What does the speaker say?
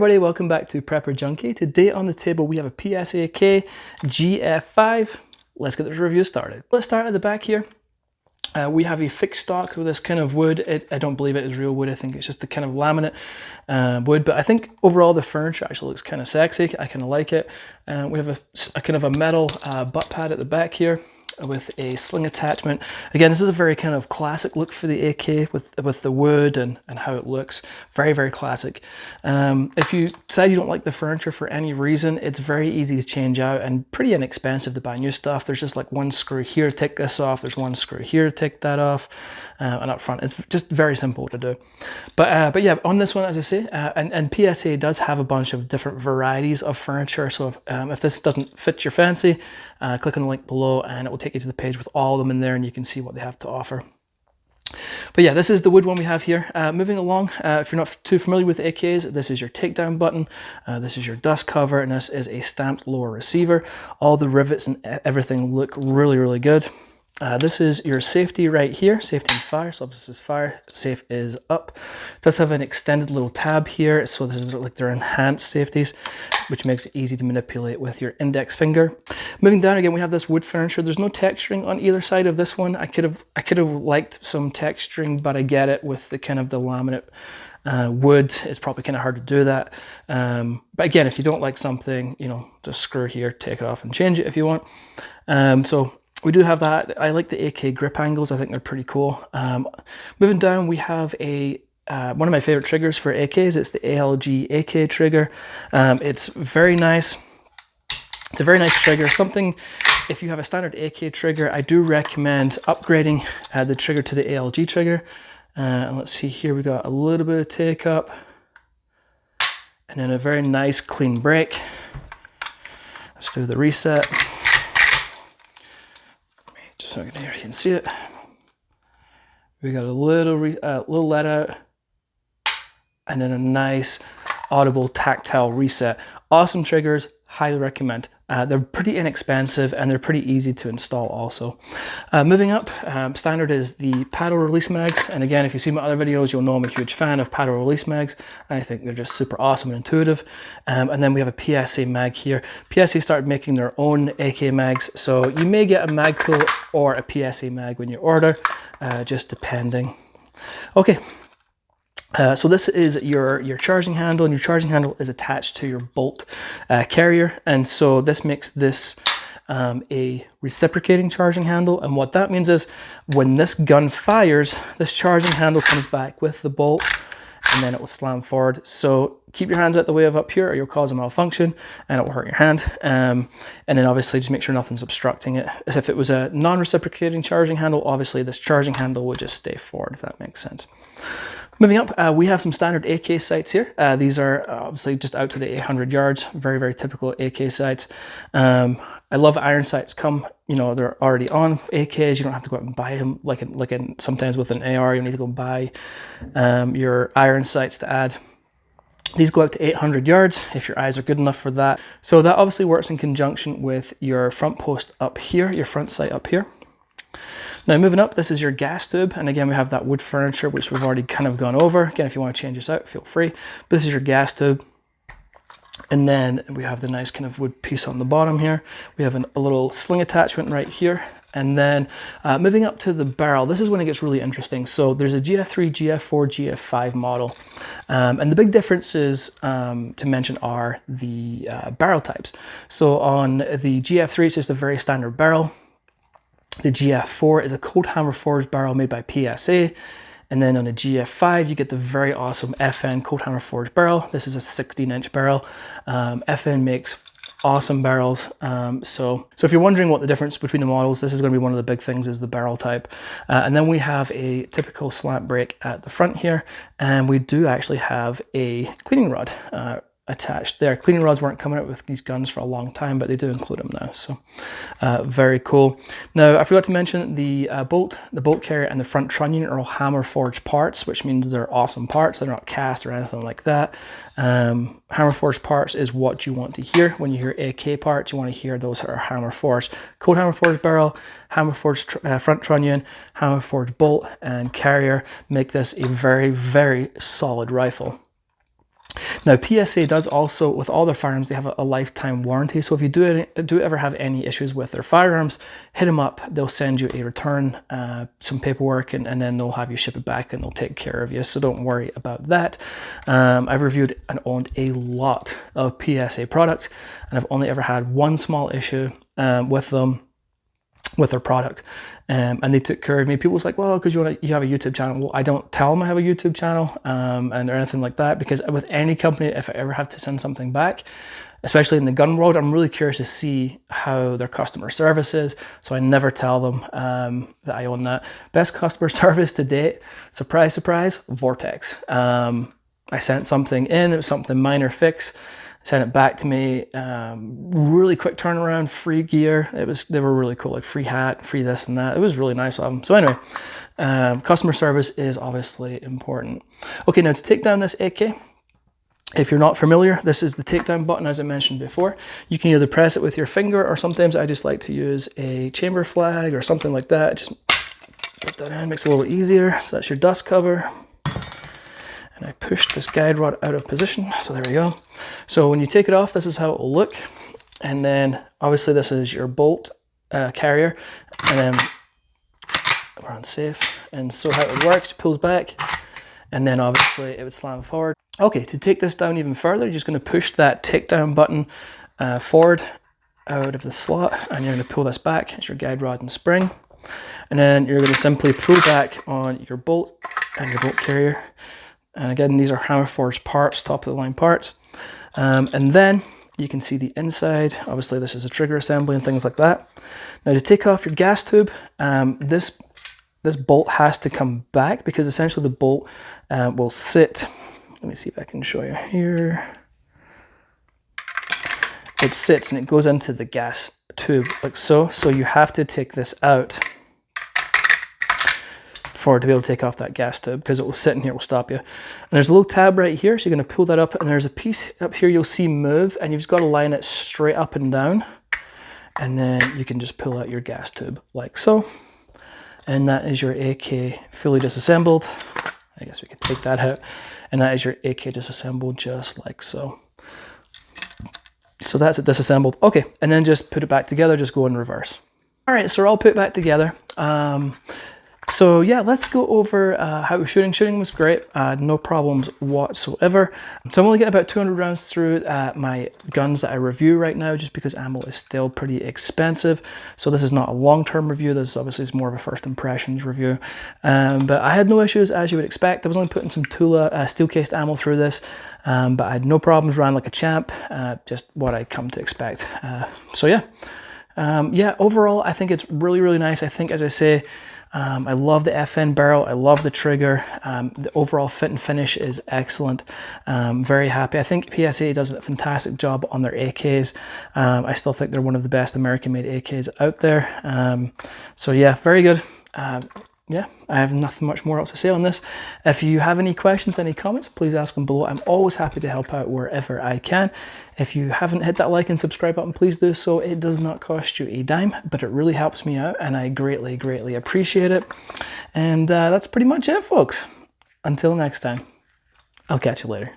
everybody, welcome back to Prepper Junkie. Today on the table we have a PSAK GF5. Let's get this review started. Let's start at the back here. We have a fixed stock with this kind of wood. I don't believe it is real wood. I think it's just the kind of laminate wood, but I think overall the furniture actually looks kind of sexy. I kind of like it. We have a kind of a metal butt pad at the back here with a sling attachment. Again, this is a very kind of classic look for the AK with the wood and how it looks. Very, very classic. If you decide you don't like the furniture for any reason, it's very easy to change out and pretty inexpensive to buy new stuff. There's just like one screw here to take this off. There's one screw here to take that off. And up front, it's just very simple to do. But yeah, on this one, as I say, and PSA does have a bunch of different varieties of furniture. So if this doesn't fit your fancy, click on the link below and it will take you to the page with all of them in there and you can see what they have to offer. But yeah, this is the wood one we have here. Moving along, if you're not too familiar with AKs, this is your takedown button, this is your dust cover, and this is a stamped lower receiver. All the rivets and everything look really, really good. This is your safety right here, safety and fire. So this is fire, safe is up. It does have an extended little tab here, so this is like their enhanced safeties, which makes it easy to manipulate with your index finger. Moving down again, we have this wood furniture. There's no texturing on either side of this one. I could have liked some texturing, but I get it with the kind of the laminate wood. It's probably kind of hard to do that. But again, if you don't like something, you know, just screw here, take it off and change it if you want. So we do have that. I like the AK grip angles. I think they're pretty cool. Moving down, we have a one of my favorite triggers for AKs. It's the ALG AK trigger. It's very nice. It's a very nice trigger. Something, if you have a standard AK trigger, I do recommend upgrading the trigger to the ALG trigger. And let's see here, we got a little bit of take up and then a very nice clean break. Let's do the reset. So here you can see it. We got a little let out and then a nice audible tactile reset. Awesome triggers, highly recommend. They're pretty inexpensive and they're pretty easy to install also. Moving up, standard is the paddle release mags. And again, if you see my other videos, you'll know I'm a huge fan of paddle release mags. I think they're just super awesome and intuitive. And then we have a PSA mag here. PSA started making their own AK mags. So you may get a mag pull or a PSA mag when you order, just depending. Okay. So this is your charging handle, and your charging handle is attached to your bolt carrier, and so this makes this a reciprocating charging handle. And what that means is when this gun fires, this charging handle comes back with the bolt and then it will slam forward. So keep your hands out the way of up here or you'll cause a malfunction and it will hurt your hand. And then obviously just make sure nothing's obstructing it. As if it was a non-reciprocating charging handle, obviously this charging handle would just stay forward, if that makes sense. Moving up, we have some standard AK sights here. These are obviously just out to the 800 yards, very, very typical AK sights. I love iron sights. You know, they're already on AKs. You don't have to go out and buy them like sometimes with an AR, you need to go buy your iron sights to add. These go out to 800 yards if your eyes are good enough for that. So that obviously works in conjunction with your front post up here, your front sight up here. Now moving up, this is your gas tube, and again we have that wood furniture which we've already kind of gone over. Again, if you want to change this out, feel free. But this is your gas tube, and then we have the nice kind of wood piece on the bottom here. We have a little sling attachment right here, and then moving up to the barrel, this is when it gets really interesting. So there's a GF3, GF4, GF5 model, and the big differences to mention are the barrel types. So on the GF3, it's just a very standard barrel. The GF4 is a cold hammer forged barrel made by PSA. And then on the GF5, you get the very awesome FN cold hammer forged barrel. This is a 16-inch barrel. FN makes awesome barrels. So if you're wondering what the difference between the models, this is going to be one of the big things, is the barrel type. And then we have a typical slant brake at the front here. And we do actually have a cleaning rod attached there. Cleaning rods weren't coming out with these guns for a long time, but they do include them now, so very cool. Now I forgot to mention the bolt carrier and the front trunnion are all hammer forged parts, which means they're awesome parts. They're not cast or anything like that. Hammer forged parts is what you want to hear when you hear AK parts. You want to hear those that are hammer forged. Cold hammer forged barrel, hammer forged front trunnion, hammer forged bolt and carrier make this a very, very solid rifle. Now, PSA does also, with all their firearms, they have a lifetime warranty. So if you do ever have any issues with their firearms, hit them up. They'll send you a return, some paperwork, and then they'll have you ship it back and they'll take care of you. So don't worry about that. I've reviewed and owned a lot of PSA products, and I've only ever had one small issue with them, with their product, and they took care of me. People was like, well, because you have a YouTube channel. Well, I don't tell them I have a YouTube channel and or anything like that, because with any company, if I ever have to send something back, especially in the gun world, I'm really curious to see how their customer service is. So I never tell them that I own that. Best customer service to date, surprise, surprise, Vortex. I sent something in, it was something minor fix. Sent it back to me, really quick turnaround, free gear. They were really cool, like free hat, free this and that. It was really nice of them. So anyway, customer service is obviously important. Okay, now to take down this AK, if you're not familiar, this is the takedown button, as I mentioned before. You can either press it with your finger, or sometimes I just like to use a chamber flag or something like that. Just put that in, makes it a little easier. So that's your dust cover. And I pushed this guide rod out of position, so there we go. So when you take it off, this is how it will look. And then obviously this is your bolt carrier, and then we're on safe. And so how it works, it pulls back, and then obviously it would slam forward. Okay, to take this down even further, you're just going to push that takedown button forward out of the slot, and you're going to pull this back. It's your guide rod and spring. And then you're going to simply pull back on your bolt and your bolt carrier. And again, these are hammer forged parts, top of the line parts. And then you can see the inside. Obviously this is a trigger assembly and things like that. Now to take off your gas tube, this bolt has to come back, because essentially the bolt will sit. Let me see if I can show you here. It sits and it goes into the gas tube like so. So you have to take this out to be able to take off that gas tube, because it will sit in here, it will stop you. And there's a little tab right here, so you're going to pull that up, and there's a piece up here you'll see move, and you've just got to line it straight up and down, and then you can just pull out your gas tube like so. And that is your AK fully disassembled. I guess we could take that out, and that is your AK disassembled just like so. So that's it disassembled. Okay, and then just put it back together, just go in reverse. All right, so we're all put back together. So yeah, let's go over how it was shooting. Shooting was great, no problems whatsoever. So I'm only getting about 200 rounds through my guns that I review right now, just because ammo is still pretty expensive. So this is not a long-term review. This obviously is more of a first impressions review. But I had no issues, as you would expect. I was only putting some Tula steel-cased ammo through this, but I had no problems, ran like a champ, just what I come to expect. So yeah. Yeah, overall, I think it's really, really nice. I think, as I say, I love the FN barrel. I love the trigger. The overall fit and finish is excellent. Very happy. I think PSA does a fantastic job on their AKs. I still think they're one of the best American-made AKs out there. So yeah, very good. Yeah, I have nothing much more else to say on this. If you have any questions, any comments, please ask them below. I'm always happy to help out wherever I can. If you haven't hit that like and subscribe button, please do so. It does not cost you a dime, but it really helps me out, and I greatly, greatly appreciate it. And that's pretty much it, folks. Until next time, I'll catch you later.